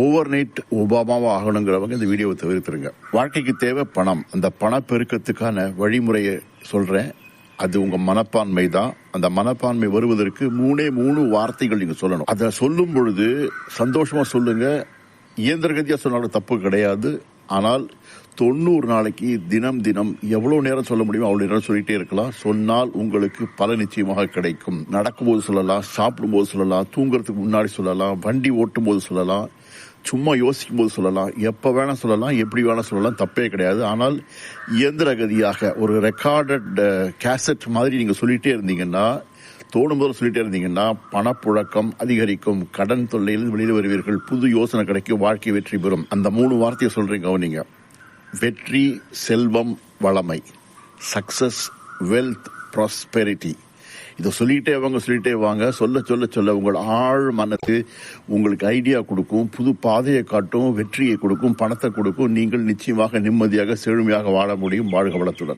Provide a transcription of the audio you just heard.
Over night ஒபாமாவா ஆகணுங்கிறவங்க இந்த வீடியோவை தவிர்த்துருங்க. வாழ்க்கைக்கு தேவை பணம். அந்த பணப்பெருக்கத்துக்கான வழிமுறையை சொல்றேன். அது உங்க மனப்பான்மை தான். அந்த மனப்பான்மை வருவதற்கு 3 வார்த்தைகள் நீங்க சொல்லணும். அதை சொல்லும் பொழுது சந்தோஷமா சொல்லுங்க. இயந்திரகதியா சொன்னாலும் தப்பு கிடையாது. ஆனால் 90 நாளைக்கு தினம் எவ்வளவு நேரம் சொல்ல முடியுமோ அவ்வளவு நேரம் சொல்லிட்டே இருக்கலாம். சொன்னால் உங்களுக்கு பல நிச்சயமாக கிடைக்கும். நடக்கும்போது சொல்லலாம், சாப்பிடும்போது சொல்லலாம், தூங்குறதுக்கு முன்னாடி சொல்லலாம், வண்டி ஓட்டும் போது சொல்லலாம், சும்மா யோசிக்கும் போது சொல்லலாம், எப்ப வேணா சொல்லலாம், எப்படி வேணா சொல்லலாம், தப்பே கிடையாது. ஆனால் இயந்திரகதியாக ஒரு ரெக்கார்டட் கேசட் மாதிரி நீங்க சொல்லிட்டே இருந்தீங்கன்னா, தோணும் போது சொல்லிட்டே இருந்தீங்கன்னா பணப்புழக்கம் அதிகரிக்கும், கடன் தொல்லையிலிருந்து வெளியில் வருவீர்கள், புது யோசனை கிடைக்கும், வாழ்க்கை வெற்றி பெறும். அந்த 3 வார்த்தையை சொல்றீங்க நீங்க. வெற்றி, செல்வம், வளமை. Success, wealth, prosperity. இதை சொல்லிட்டே வாங்க. சொல்ல உங்கள் ஆழ் மனது உங்களுக்கு ஐடியா கொடுக்கும், புது பாதையை காட்டும், வெற்றியை கொடுக்கும், பணத்தை கொடுக்கும். நீங்கள் நிச்சயமாக நிம்மதியாக செழுமையாக வாழ முடியும். வாழ்க வளத்துடன்.